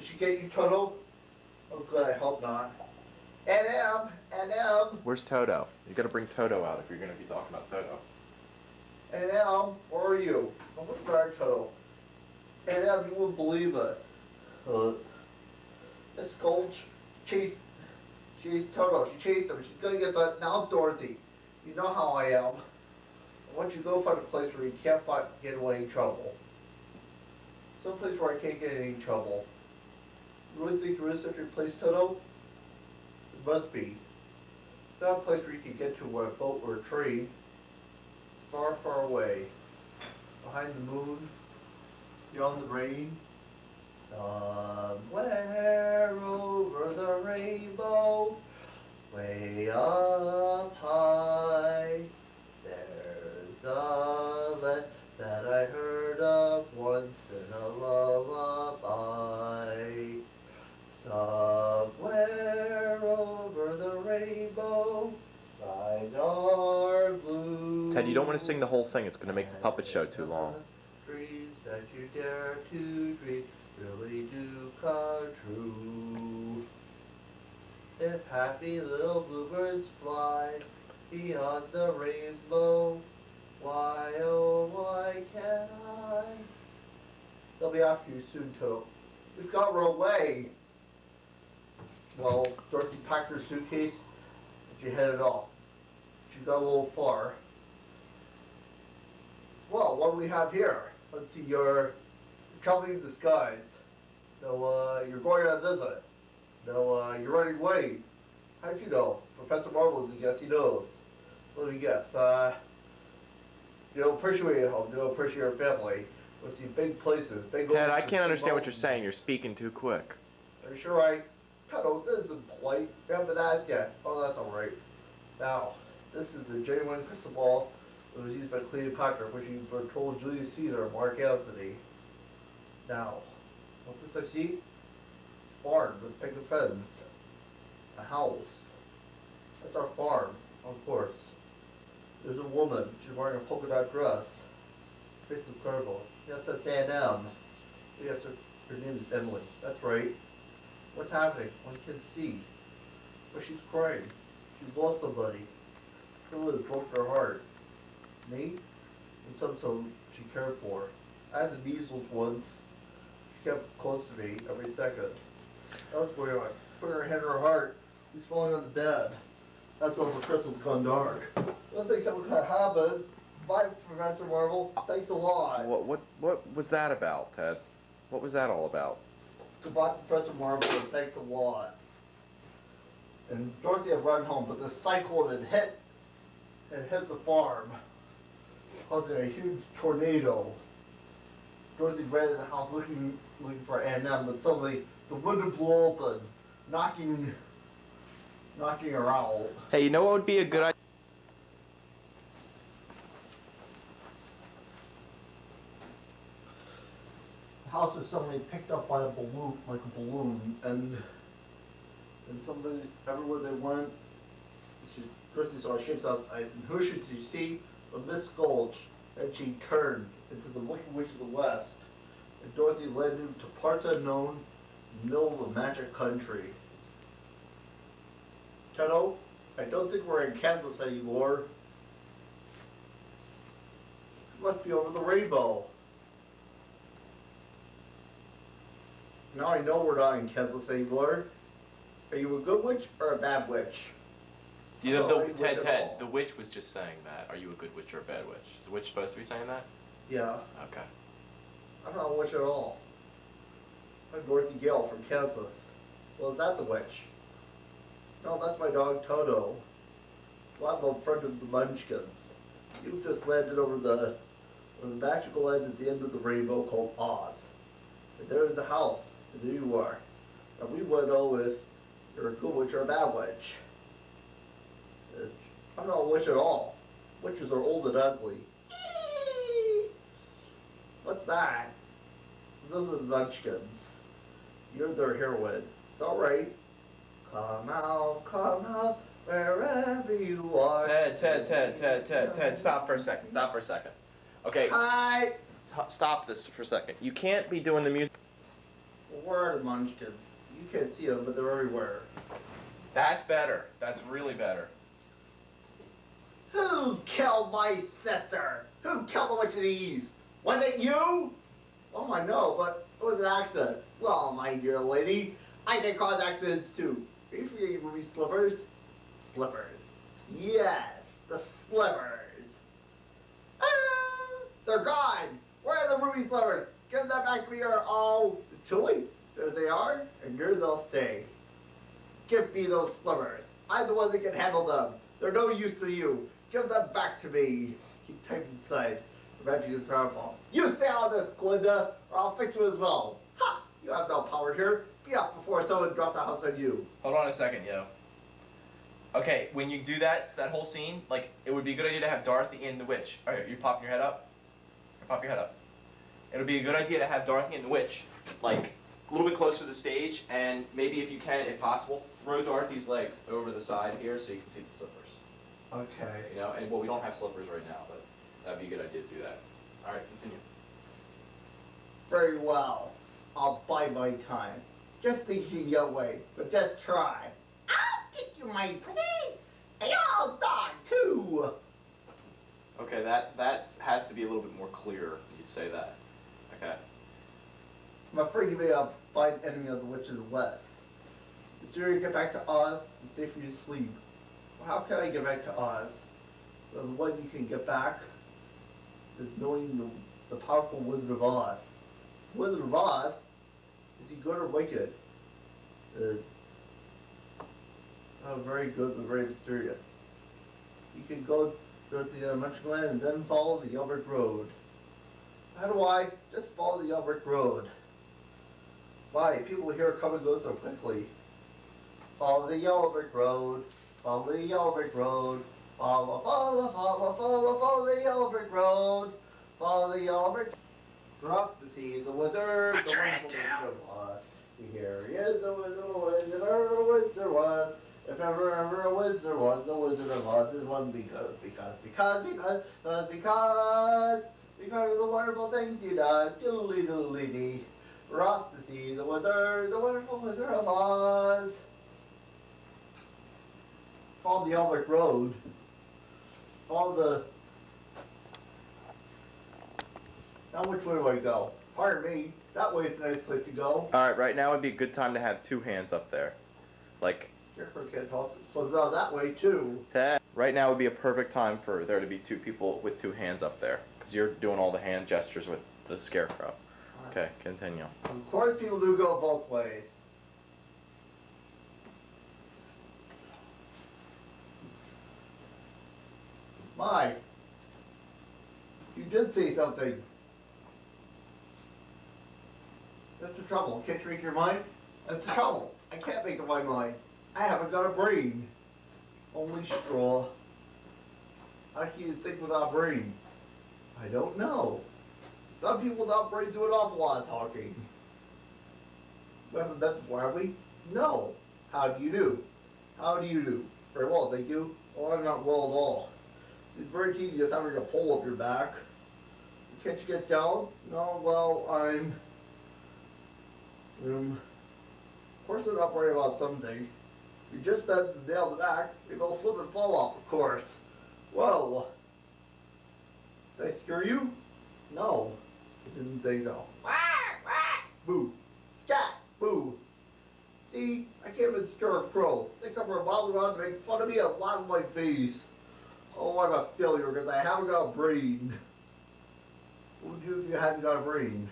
Did you get you Toto? Oh good, I hope not. NM, Where's Toto? You gotta bring Toto out if you're gonna be talking about Toto. where are you? Oh, what's the matter, Toto? NM, you wouldn't believe it. This gold chased Toto. She chased him. She's gonna get that now, Dorothy. You know how I am. I want you to go find a place where you can't get away in trouble. Some place where I can't get in any trouble. You really think there is such a place, Toto? It must be. It's not a place where you can get to a boat or a train. It's far, far away. Behind the moon, beyond the rain. Somewhere over the rainbow, way up high, there's a land that I heard of once in a lullaby. Somewhere over the rainbow, skies are blue. Ted, you don't want to sing the whole thing. It's going to make the puppet show too long. Dreams that you dare to dream really do come true. If happy little bluebirds fly beyond the rainbow, why oh why can't I? They'll be after you soon, Toto. We've got her away. Well, Dorothy packed her suitcase and she headed off. She got a little far. Well, what do we have here? Let's see, you're traveling in disguise. No, you're going on a visit. No, you're running away. How did you know? Professor Marvel is a guess, he knows. Let me guess, you don't appreciate your home, you don't appreciate your family. We'll see big places, big Ted, I oceans, can't big understand what you're mountains. saying. You're speaking too quick. Are you sure I... Toto, this isn't polite. You haven't asked yet. Oh, that's alright. Now, this is the genuine crystal ball that was used by Cleopatra, which you told Julius Caesar and Mark Antony. Now, what's this I see? It's a barn with picket fence. A house. That's our farm, of course. There's a woman. She's wearing a polka dot dress. Face is clerical. Yes, that's A&M. Yes, her name is Emily. That's right. What's happening? One can't see. But she's crying. She's lost somebody. Someone has broken her heart. Me? And someone she cared for. I had the measles once. She kept close to me every second. That was where I put her head in her heart. She's falling on the bed. That's all the crystal's gone dark. I don't think something could happen. Bye, Professor Marvel. Thanks a lot. What was that about, Ted? What was that all about? Goodbye, Professor Marvel, and thanks a lot. And Dorothy had run home, but the cyclone had hit the farm, causing a huge tornado. Dorothy ran to the house looking for A&M, but suddenly the window blew open, knocking her out. Hey, you know what would be a good idea? The house was suddenly picked up by a balloon, and somebody, everywhere they went, Dorothy saw ships outside, and who should she see but Miss Gulch, and she turned into the Wicked Witch of the West, and Dorothy led him to parts unknown, in the middle of a magic country. Toto, I don't think we're in Kansas anymore. It must be over the rainbow. Now I know we're not in Kansas anymore. Are you a good witch or a bad witch? You know, Ted, the witch was just saying that. Are you a good witch or a bad witch? Is the witch supposed to be saying that? Yeah. Okay. I'm not a witch at all. I'm Dorothy Gale from Kansas. Well, is that the witch? No, that's my dog Toto. Well, I'm a friend of the Munchkins. You've just landed over the magical land at the end of the rainbow called Oz. And there's the house, and there you are. And we want to know if you're a good witch or a bad witch. I'm not a witch at all. Witches are old and ugly. What's that? Those are the Munchkins. You're their heroine. It's alright. Come out, wherever you are. Ted, stop for a second. Okay. Hi! Stop this for a second. You can't be doing the music. Where are the munchkins? You can't see them, but they're everywhere. That's better. That's really better. Who killed my sister? Who killed the witch of the east? Was it you? Oh, I know, but it was an accident. Well, my dear lady, I can cause accidents too. Are you forgetting ruby slippers? Slippers. Yes, the slippers. Ah, they're gone. Where are the ruby slippers? Give them back to me or oh, it's too late. There they are, and here they'll stay. Give me those slippers. I'm the one that can handle them. They're no use to you. Give them back to me. Keep typing inside. Revenge is powerful. You stay on this, Glinda, or I'll fix you as well. Ha! You have no power here. Be off before someone drops a house on you. Hold on a second, yo. Okay, when you do that whole scene, like, it would be a good idea to have Dorothy and the witch. Alright, you popping your head up? Pop your head up. It would be a good idea to have Dorothy and the witch, like, a little bit closer to the stage, and maybe if you can, if possible, throw Dorothy's legs over the side here so you can see the slippers. Okay. You know, and well, we don't have slippers right now, but that'd be a good idea to do that. Alright, continue. Very well. I'll bide my time. Just thinking your way, but just try. I'll get you, my pretty. And you'll die too. Okay, that has to be a little bit more clear when you say that. Okay. I'm afraid you may have find enemy of the witch of the west. The sooner you get back to Oz, the safer you sleep. Well, how can I get back to Oz? Well, the one you can get back is knowing the powerful Wizard of Oz. Wizard of Oz, is he good or wicked? Very good, but very mysterious. You can go to the Munchkin Land and then follow the Yellow Brick Road. How do I? Just follow the Yellow Brick Road. Why? People here come and go so quickly. Follow the Yellow Brick Road. Follow the Yellow Brick Road. Follow, follow, follow, follow, follow the Yellow Brick Road. Follow the Yellow Brick. Drop to see the wizard. What's your head down? Here he is, the Wizard of Oz, if ever a wizard was. If ever a wizard was, the Wizard of Oz is one because of the wonderful things you done. Diddly diddly dee. We're off to see the wizard, the wonderful Wizard of Oz. Follow the Yellow Brick Road. Follow the... Now which way do I go? Pardon me, that way's a nice place to go. Alright, right now would be a good time to have two hands up there. Like... Scarecrow can't talk. So now that way too. Right now would be a perfect time for there to be two people with two hands up there. Because you're doing all the hand gestures with the Scarecrow. Okay, continue. Of course people do go both ways. My, you did say something. That's the trouble. Can't you make your mind? That's the trouble. I can't make up my mind. I haven't got a brain. Only straw. How can you think without a brain? I don't know. Some people without brains do an awful lot of talking. We haven't met before, have we? No. How do you do? How do you do? Very well, thank you. Oh, I'm not well at all. It's very tedious having a pole up your back. Can't you get down? No, well, I'm... of course I'm not worried about some things. You just bent the nail the back, maybe I'll slip and fall off, of course. Whoa. Did I scare you? No. I didn't think so. Boo. Scat. Boo. See, I can't even scare a crow. They come for a mile around to make fun of me and laugh in my face. Oh, I'm a failure because I haven't got a brain. What would you do if you hadn't got a brain?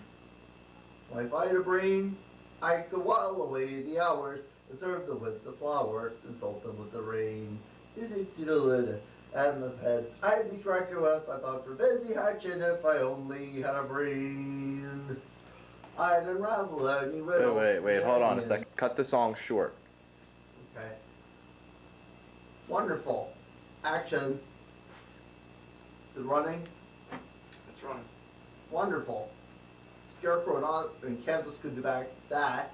Well, if I had a brain, I could while away the hours and serve them with the flowers and salt them with the rain. And the heads I'd be scratching with my thoughts were busy hatching if I only had a brain. I'd unravel any riddle. Wait, hold on a second. Cut the song short. Okay. Wonderful. Action. Is it running? It's running. Wonderful. Scarecrow and Kansas could do back that.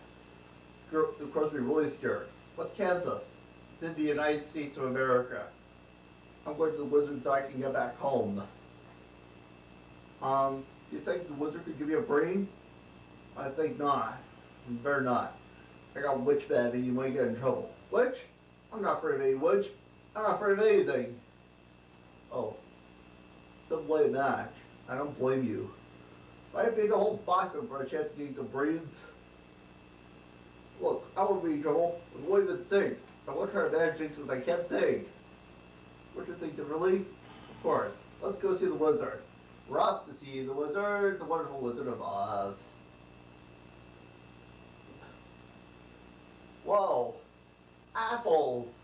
Of course, we're really scared. What's Kansas? It's in the United States of America. I'm going to the wizard so I can get back home. Do you think the wizard could give me a brain? I think not. You better not. I got witch babby, you might get in trouble. Witch? I'm not afraid of any witch. I'm not afraid of anything. Oh, some blame match. I don't blame you. I face a whole box of for a chance to get some brains. Look, I won't be in trouble. What do you even think? I won't try to manage things since I can't think. What you think, really? Of course. Let's go see the wizard. We're off to see the wizard, the wonderful Wizard of Oz. Whoa. Apples.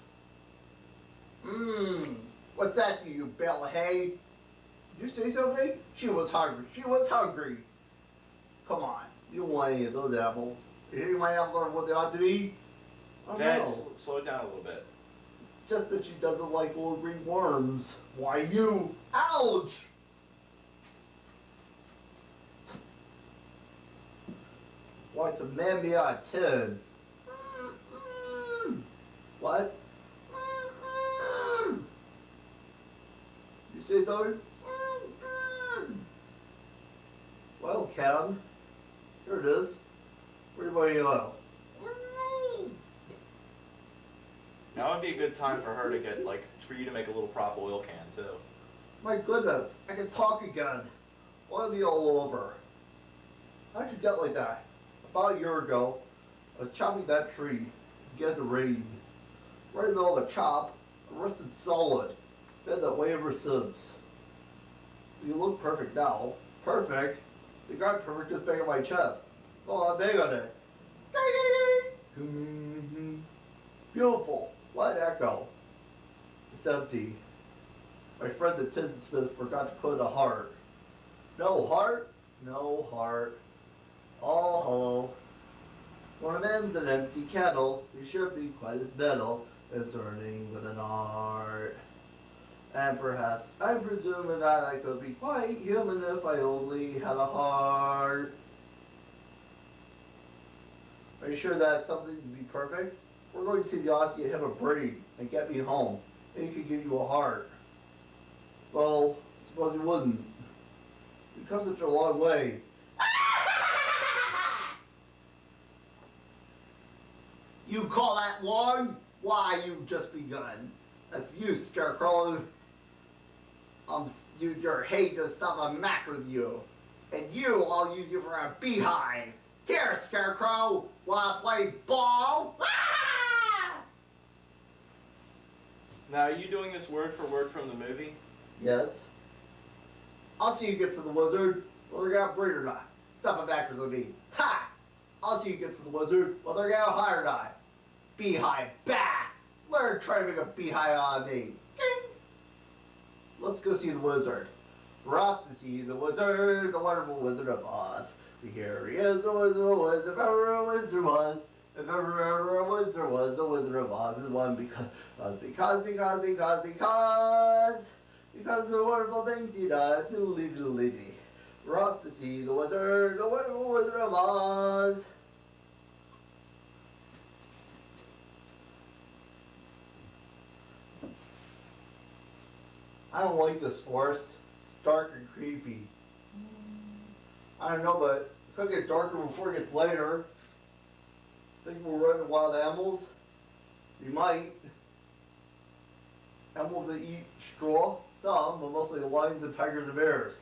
Mmm. What's that to you, bale of hay? Did you say something? She was hungry. She was hungry. Come on. You don't want any of those apples. You think my apples aren't what they ought to be? I don't Dad, know. slow it down a little bit. It's just that she doesn't like little green worms. Why you? Ouch! Why, it's a man me out of 10. What? You say something? Well, Kevin, here it is. Where do you go? Now would be a good time for her to get, like, for you to make a little prop oil can, too. My goodness, I can talk again. I'll be all over. How'd you get like that? About a year ago, I was chopping that tree to get the rain. Right in the middle of a chop, I rested solid. Been that way ever since. You look perfect now. Perfect? You got perfect just bang on my chest. Oh, I'm bang on it. Beautiful. What an echo. It's empty. My friend the tinsmith forgot to put a heart. No heart? No heart. All hollow. When a man's an empty kettle, he should be quite as metal as earning with an art. And perhaps I'm presuming that I could be quite human if I only had a heart. Are you sure that's something to be perfect? We're going to see the odds to get him a brain and get me home. And he could give you a heart. Well, suppose you wouldn't. You've come such a long way. You call that long? Why, you've just begun. As for you, Scarecrow, use your hate to stop a match with you. And you, I'll use you for a beehive. Here, Scarecrow, wanna play ball? Now, are you doing this word for word from the movie? Yes. I'll see you get to the wizard, whether you're gonna breed or not. Stop it backwards with me. Ha! I'll see you get to the wizard, whether you're gonna hire or not. Beehive, bah! Learn to try to make a beehive out of me. Let's go see the wizard. We're off to see the wizard, the wonderful Wizard of Oz. Here he is, the Wizard of Oz, if ever a wizard was. If ever a wizard was, the Wizard of Oz is one because of the wonderful things he does. Doodly doodly dee. We're off to see the wizard, the wonderful Wizard of Oz. I don't like this forest. It's dark and creepy. I don't know, but it could get darker before it gets lighter. Think we're running wild animals? We might. Animals that eat straw? Some, but mostly lions and tigers and bears.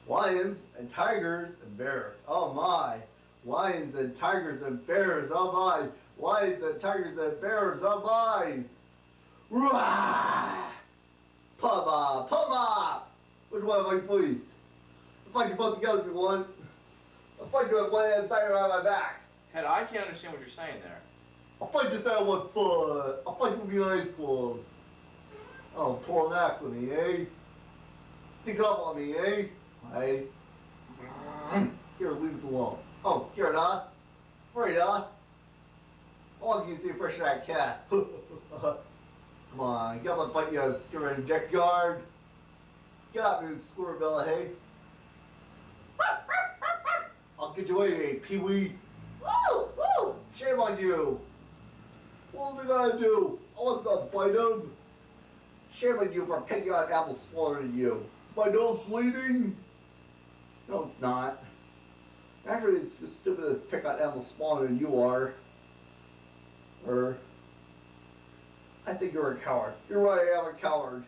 Lions and tigers and bears. Oh my. Lions and tigers and bears. Oh my. Lions and tigers and bears. Oh my. Rah! Puma! Puma! Which one am I pleased? I'll fight you both together if you want. I'll fight you with one hand tied around my back. Ted, I can't understand what you're saying there. I'll fight you down with foot. I'll fight you with my eyes closed. Oh, pull an axe on me, eh? Stick up on me, eh? Hey. Here, leave us alone. Oh, scared, huh? Afraid, huh? How long can you stay fresh that cat? Come on, get up and fight you a scared in junkyard. Get out, you squirrel, hey? I'll get you away, Pee-wee. Woo! Woo! Shame on you. What was I gonna do? I wasn't gonna bite him. Shame on you for picking out an apple smaller than you. Is my nose bleeding? No, it's not. Actually, it's just stupid to pick on animals smaller than you are. Or, I think you're a coward. You're right, I am a coward.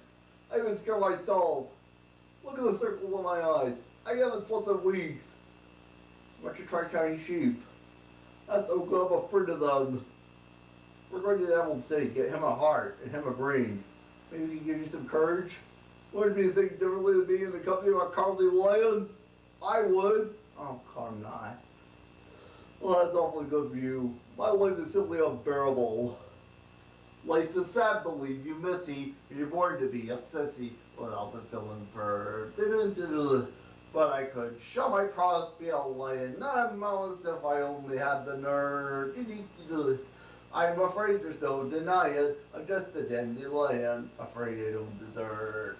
I even scared myself. Look at the circles on my eyes. I haven't slept in weeks. Why don't you try counting sheep? That's so good, I'm afraid of them. We're going to the Emerald City, get him a heart and him a brain. Maybe we can give you some courage? Wouldn't you think differently to be in the company of a cowardly lion? I would. Oh, come not. Well, that's awfully good for you. My life is simply unbearable. Life is sad, believe you, missy, and you're born to be a sissy without the feeling for but I could show my prowess, be a lion, not a mouse if I only had the nerve. I'm afraid there's no denying, I'm just a dandelion, afraid I don't deserve.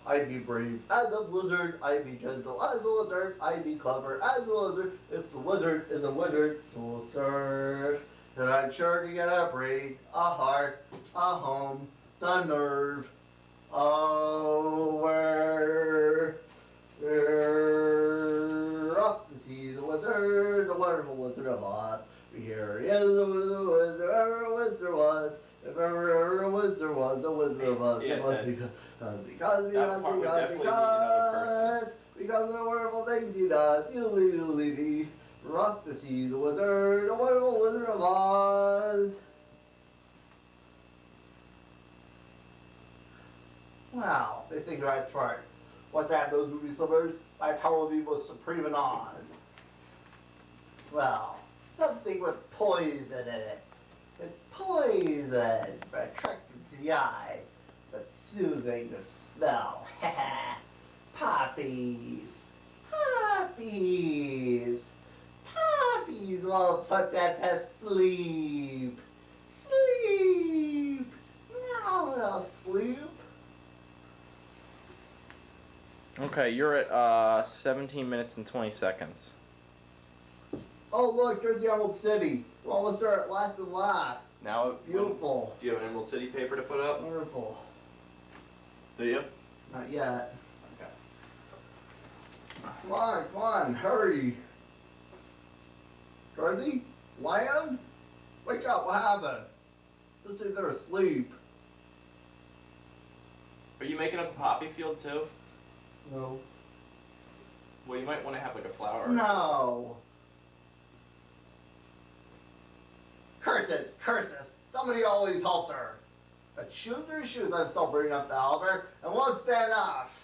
I'd be brave as a blizzard, I'd be gentle as a lizard, I'd be clever as a lizard, if the wizard is a wizard, so will serve. Then I'm sure to get a brain, a heart, a home, the nerve. Oh, we're up to see the wizard, the wonderful Wizard of Oz. Here he is, the wizard, ever a wizard was. If ever a wizard was, the Wizard of Oz. Yeah, It must Ted. because of the wonderful things he does. We're off to see the wizard, the wonderful Wizard of Oz. Wow, they think they're smart. Once I have those ruby slippers, my power will be most supreme in Oz. Well, something with poison in it. With poison, but attractive to the eye, but soothing the smell. Poppies. Poppies. Poppies will put that to sleep. Sleep. Now they'll sleep. Okay, you're at 17 minutes and 20 seconds. Oh look, there's the Emerald City. We're almost there at last and last. Now, Beautiful. Do you have an Emerald City paper to put up? Wonderful. Do you? Not yet. Okay. Come on, hurry. Dorothy? Lion? Wake up, what happened? Just say they're asleep. Are you making up a poppy field too? No. Well, you might want to have like a flower. No. Curses, curses. Somebody always helps her. But shoes are shoes, I'm still bringing up the help her, and won't stand off.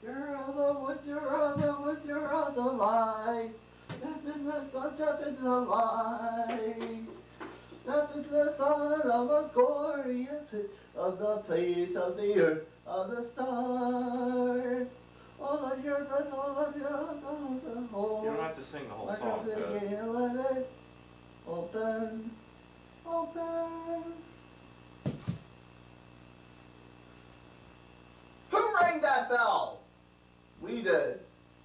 You're all the woods, you're all the woods, you're all the light. Up in the sun, up in the light. Up in the sun of the glorious of the place of the earth, of the stars. All of your breath, all of your whole. You don't have to sing the whole song. Let it open, open. Who rang that bell? We did.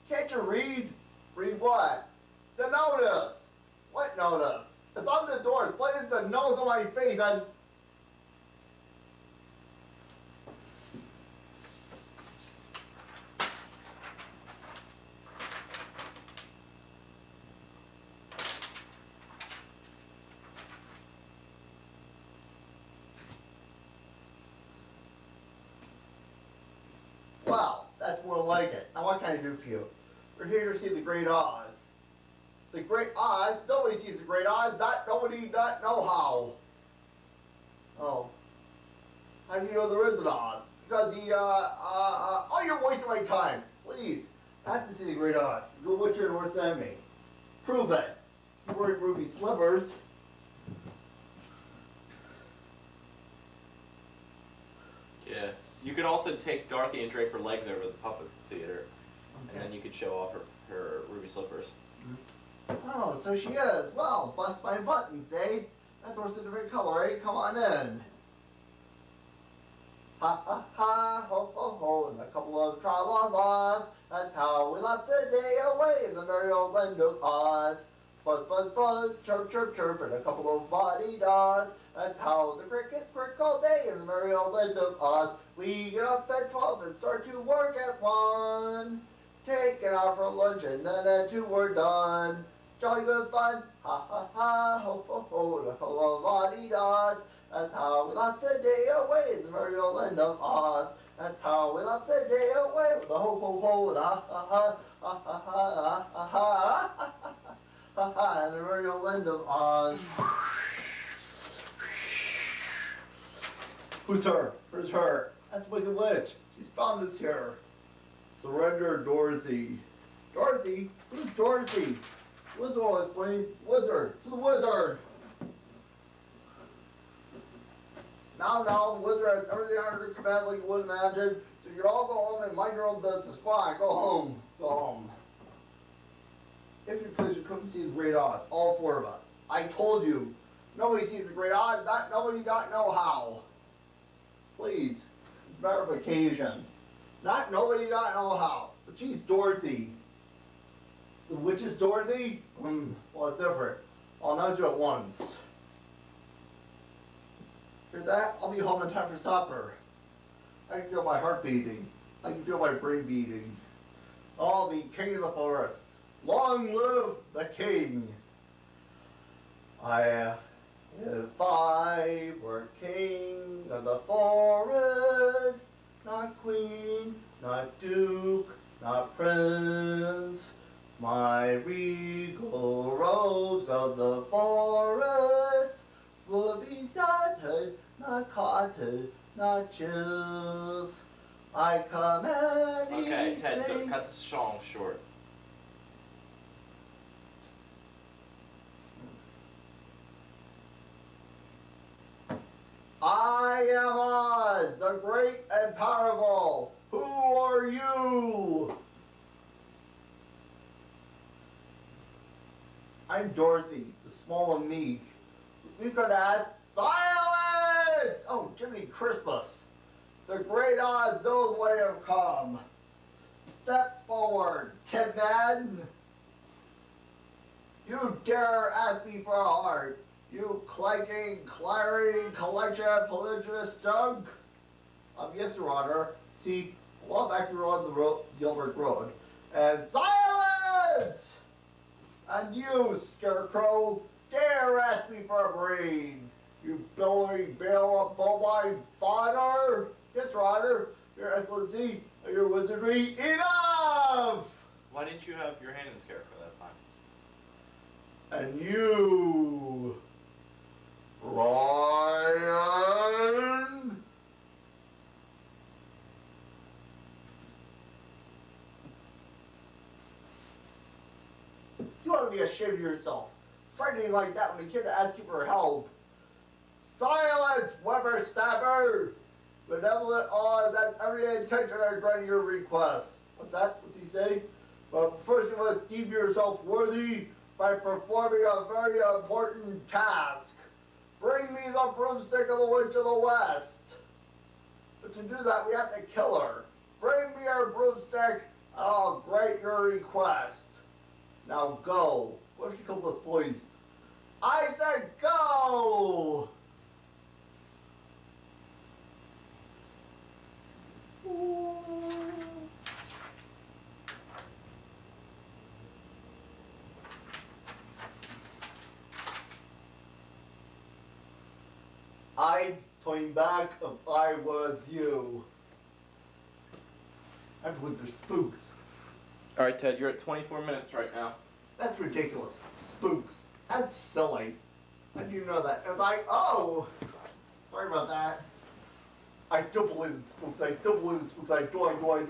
Can't you read? Read what? The notice. What notice? It's on the door. It's plain as the nose on my face. Wow, that's more like it. Now what can I do for you? We're here to see the Great Oz. The Great Oz? Nobody sees the Great Oz. Nobody not know how. Oh. How do you know there is an Oz? Because oh, you're wasting my time. Please. I have to see the Great Oz. Go what's your door send me. Prove it. You're wearing ruby slippers. Yeah. You could also take Dorothy and drape her legs over the puppet theater, Okay. and then you could show off her ruby slippers. Oh, so she is. Well, bust my buttons, eh? That's what's a different color, eh? Come on in. Ha ha ha, ho ho ho, and a couple of tra-la-las. That's how we left the day away in the merry old land of Oz. Buzz, buzz, buzz, chirp, chirp, chirp, and a couple of body-daws. That's how the crickets crick all day in the merry old land of Oz. We get up at 12 and start to work at 1. taken out for lunch, and then at 2 we're done. Jolly good fun, ha ha ha, ho ho ho, the ho la di das. That's how we left the day away in the merry old land of Oz. That's how we left the day away with the ho ho ho, the ha ha ha, ha ha ha, ha ha ha ha, in the merry old land of Oz. Who's her? Who's her? That's Wicked Witch. She's found us here. Surrender, Dorothy. Dorothy? Who's Dorothy? Wizard will explain. Wizard. To the wizard. Now, the wizard has everything under command like you would imagine. So you can all go home and mind your own business. Fine, go home. Go home. If you please, you come see the Great Oz. All 4 of us. I told you. Nobody sees the Great Oz. Nobody don't know how. Please. It's a matter of occasion. Nobody don't know how. But she's Dorothy. The witch is Dorothy? Well, it's different. I'll announce you at once. Hear that? I'll be home in time for supper. I can feel my heart beating. I can feel my brain beating. I'll be king of the forest. Long live the king. If I were king of the forest, not queen, not duke, not prince, my regal robes of the forest would be satin, not cotton, not chills. I command. Okay, Ted, cut this song short. I am Oz, the great and powerful. Who are you? I'm Dorothy, the small and meek. We've got to ask, silence! Oh, Jiminy Christmas. The great Oz knows why I have come. Step forward, Tin Man. You dare ask me for a heart, you clanking, clattering collection of polygynous junk? Yes, Your Honor. See, a while back we were on the Gilbert Road. And silence! And you, Scarecrow, dare ask me for a brain? You billowing bale of bovine fodder? Yes, Your Honor. Your Excellency, your wizardry, enough! Why didn't you have your hand in the scarecrow that time? And you, Ryan? You ought to be ashamed of yourself. Frightening like that when a kid asks you for help. Silence, whippersnapper! Benevolent Oz has every intention of granting your request. What's that? What's he say? But first you must deem yourself worthy by performing a very important task. Bring me the broomstick of the Witch of the West. But to do that, we have to kill her. Bring me her broomstick, and I'll grant your request. Now go. What if she calls us boys? I said go! I'd turn back if I was you. I believe they're spooks. Alright, Ted, you're at 24 minutes right now. That's ridiculous. Spooks. That's silly. How do you know that? Oh! Sorry about that. I do believe in spooks. I do believe in spooks. I do believe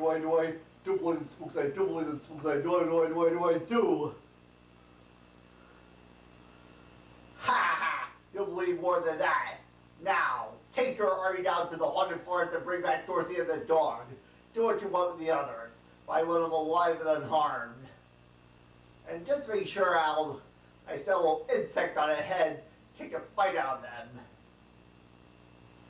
in spooks. I do believe in spooks. I do. Ha ha! You'll believe more than that. Now, take your army down to the haunted forest and bring back Dorothy and the dog. Do what you want with the others. I want them alive and unharmed. And just make sure I set a little insect on a head, take a bite out of them.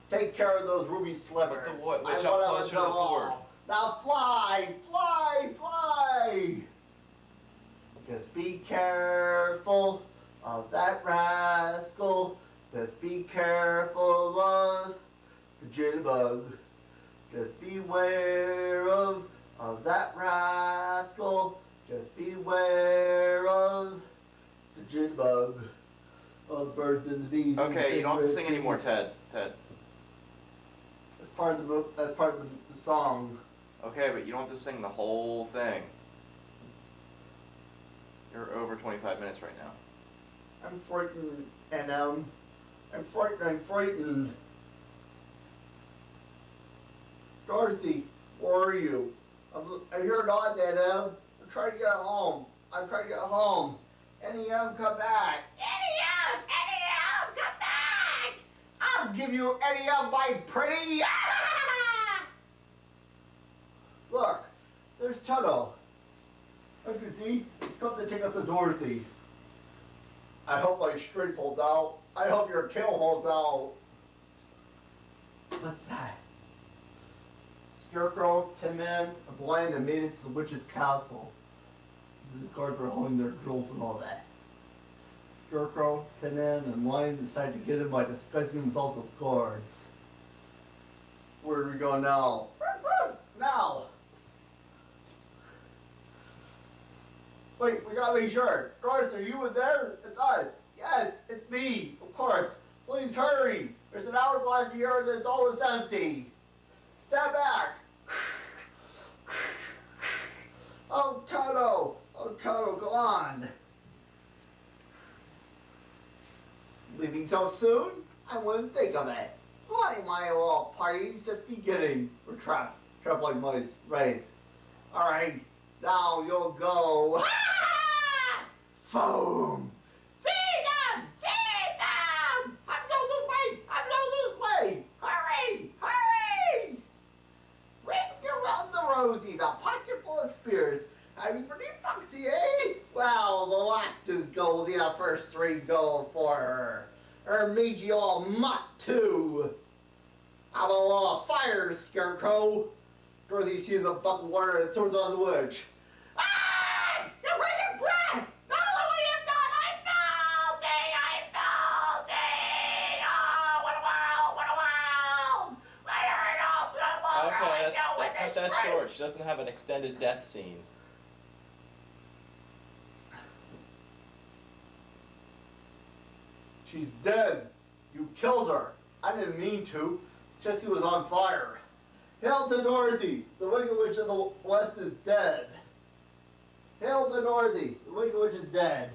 Take care of those ruby slivers. Put the witch I up want closer to the board. Now fly, fly, fly! Just be careful of that rascal. Just be careful of the jitterbug. Just beware of of that rascal. Just beware of the jitterbug of the birds and the bees. Okay, you don't have to sing anymore, Ted. Ted. That's part of the song. Okay, but you don't have to sing the whole thing. You're over 25 minutes right now. I'm frightened, and I'm frightened. Dorothy, where are you? I hear a noise, Adam. I'm trying to get home. NEM, come back. NEM, come back. I'll give you NEM, my pretty. Look, there's Tuttle. Look, you see, he's come to take us to Dorothy. I hope my string falls out. I hope your kill falls out. What's that? Scarecrow, Tin Man, a blind and made it to the witch's castle. The guards were holding their drills and all that. Scarecrow, Tin Man, and Lion decided to get him by disguising themselves as guards. Where are we going now? Now! Wait, we gotta make sure. Guards, are you in there? It's us. Yes, it's me, of course. Please hurry. There's an hourglass here and it's almost empty. Step back. Oh, Toto, go on. Leaving so soon? I wouldn't think of it. Why, my little party's just beginning. We're trapped like mice, right? All right, now you'll go. Foam. See them! I'm going this way. Hurry! Ring around the rosies, a pocket full of spears. Happy pretty foxy, eh? Well, the last is gold, the first three go for her. Her made you all mutt, too. Have a little fire, Scarecrow. Dorothy sees a bucket of water and throws it on the witch. Ah! You're breathing breath! Not only what you've done, I'm melting! Oh, what a world! Okay, cut that short. She doesn't have an extended death scene. She's dead. You killed her. I didn't mean to. Just she was on fire. Hail to Dorothy! The Wicked Witch of the West is dead. Hail to Dorothy! The Wicked Witch is dead.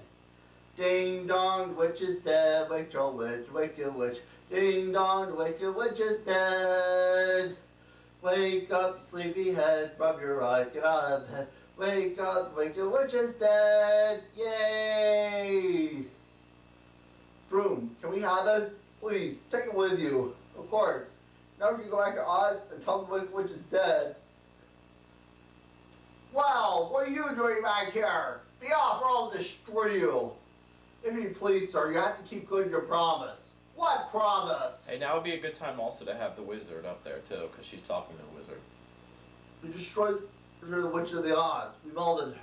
Ding dong, the witch is dead. Wicked witch, wicked witch. Ding dong, the Wicked Witch is dead. Wake up, sleepyhead, rub your eyes, get out of bed. Wake up, the Wicked Witch is dead. Yay! Broom, can we have it? Please, take it with you. Of course. Now we can go back to Oz and tell the Wicked Witch is dead. Well, what are you doing back here? Be off or I'll destroy you. If you please, sir, you have to keep good your promise. What promise? Hey, now would be a good time also to have the wizard up there, too, because she's talking to the wizard. We destroyed the Witch of the Oz. We melted.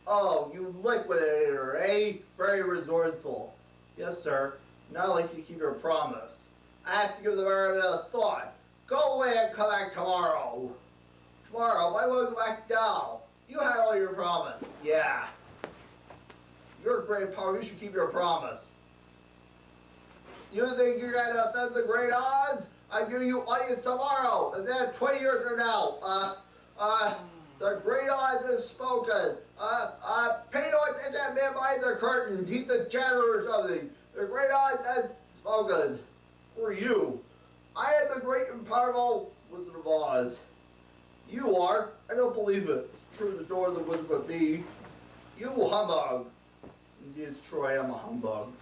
Oh, you liquidated her, eh? Very resourceful. Yes, sir. Now I'd like you to keep your promise. I have to give the very bit of thought. Go away and come back tomorrow. Tomorrow? Why won't you go back now? You had all your promise. Yeah. You're a great power. You should keep your promise. You think you're going to offend the great Oz? I'm giving you audience tomorrow. Is that 20 years from now? The great Oz has spoken. Pay no attention to that man behind the curtain. He's the janitor or something. The great Oz has spoken. Who are you? I am the great and powerful Wizard of Oz. You are? I don't believe it. It's true the door of the wizard would be. You humbug. Indeed, it's true, I am a humbug.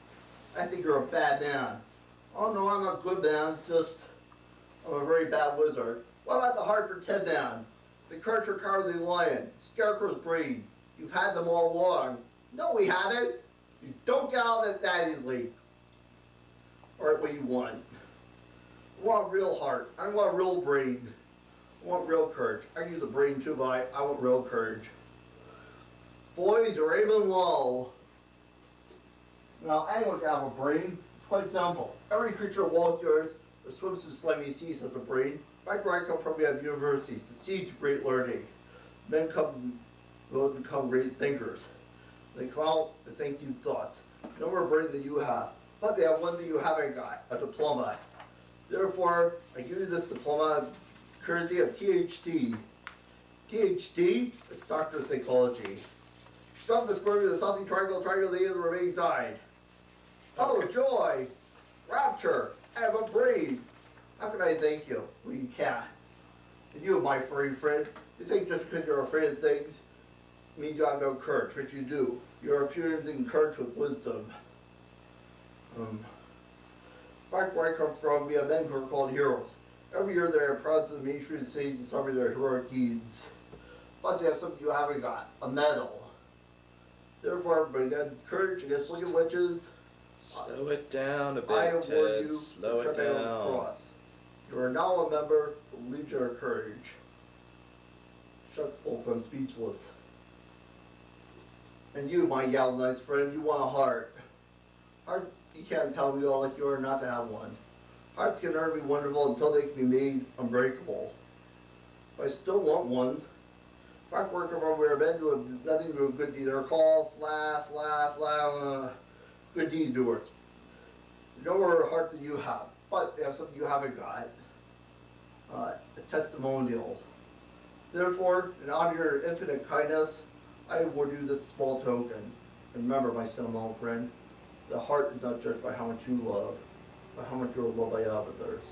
I think you're a bad man. Oh no, I'm a good man. It's just, I'm a very bad wizard. What about the Hartford Tin Man? The Kircher Cowardly Lion? Scarecrow's breed? You've had them all along. No, we haven't. You don't get out of it that easily. Alright, what do you want? I want real heart. I want real brain. I want real courage. I can use a brain too, but I want real courage. Boys are even low. Now, anyone can have a brain. It's quite simple. Every creature walks the earth or swims through slimy seas has a brain. Back where I come from, we have universities, the seeds of great learning. Men will become great thinkers. They come out and think deep thoughts. No more brain than you have, but they have one that you haven't got, a diploma. Therefore, I give you this diploma courtesy of PhD. PhD is Doctor of Psychology. From the sperm to the saucy triangle, triangle the other remaining side. Oh, joy, rapture, I have a brain. How can I thank you? Well, you can't. And you, my furry friend, you think just because you're afraid of things means you have no courage, which you do. You're infusing courage with wisdom. Back where I come from, we have men who are called heroes. Every year they are proud to the mainstream stage and celebrate their heroic deeds. But they have something you haven't got, a medal. Therefore, everybody got courage against wicked witches. Slow it down a I bit, award Ted. you Slow the it Triumph down. Cross. You are now a member of the Legion of Courage. Shucks, folks, I'm speechless. And you, my galvanized friend, you want a heart. Heart, you can't tell me all like you are not to have one. Hearts can never be wonderful until they can be made unbreakable. But I still want one. Back worker from where men do nothing to do a good deed. They're called good deed doers. No more heart than you have, but they have something you haven't got. A testimonial. Therefore, in honor of your infinite kindness, I award you this small token. And remember, my sentimental friend, the heart is not judged by how much you love, but how much you are loved by others.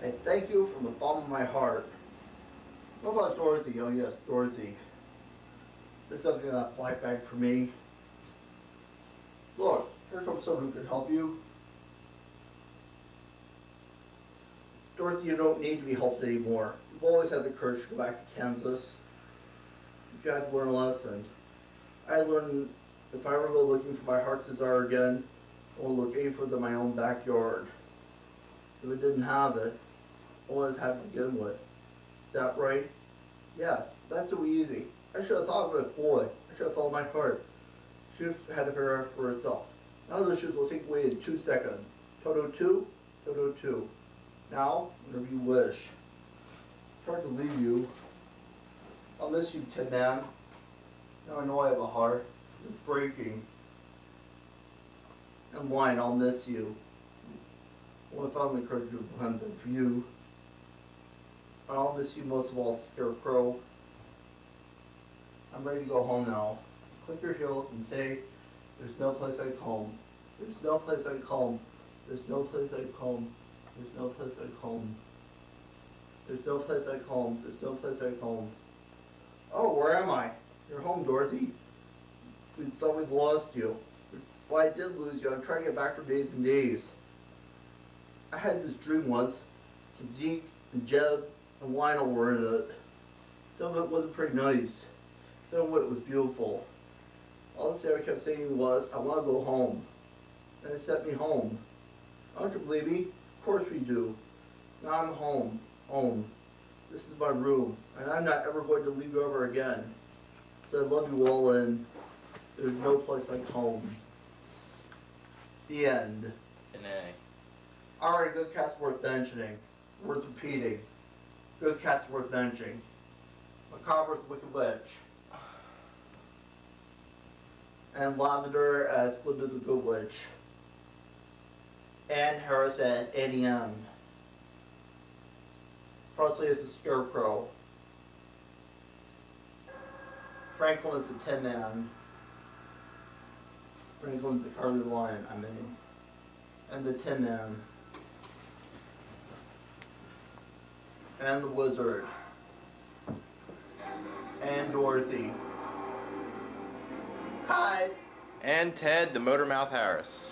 I thank you from the bottom of my heart. What about Dorothy? Oh yes, Dorothy. There's something in that black bag for me. Look, here comes someone who can help you. Dorothy, you don't need to be helped anymore. You've always had the courage to go back to Kansas. You had to learn a lesson. I learned if I ever go looking for my heart's desire again, I will look any further than my own backyard. If I didn't have it, I would have had to begin with. Is that right? Yes, that's so easy. I should have thought of it, boy. I should have followed my heart. She should have had to figure it out for herself. Now those shoes will take away in 2 seconds. Toto 2, Toto 2. Now, whenever you wish. It's hard to leave you. I'll miss you, Tin Man. Now I know I have a heart. It's breaking. And wine, I'll miss you. Well, I found the courage to hunt for you. I'll miss you most of all, Scarecrow. I'm ready to go home now. Click your heels and say, there's no place like home. There's no place like home. There's no place like home. There's no place like home. There's no place like home. There's no place like home. Oh, where am I? You're home, Dorothy. We thought we'd lost you. Well, I did lose you. I'm trying to get back for days and days. I had this dream once. Zeke and Jeb and Lionel were in it. Some of it wasn't pretty nice. Some of it was beautiful. All Sarah kept saying was, I want to go home. And it sent me home. Don't you believe me? Of course we do. Now I'm home. Home. This is my room. And I'm not ever going to leave you ever again. So I love you all and there's no place like home. The end. Alright, good cast worth mentioning. Worth repeating. Good cast worth mentioning. Macabre's Wicked Witch. And Lavender as Glinda the Good Witch. Anne Harris as Annie M. Parsley as the Scarecrow. Franklin is the Tin Man. Franklin's the Cowardly Lion, I mean. And the Tin Man. And the Wizard. And Dorothy. Hi! And Ted, the Motor Mouth Harris.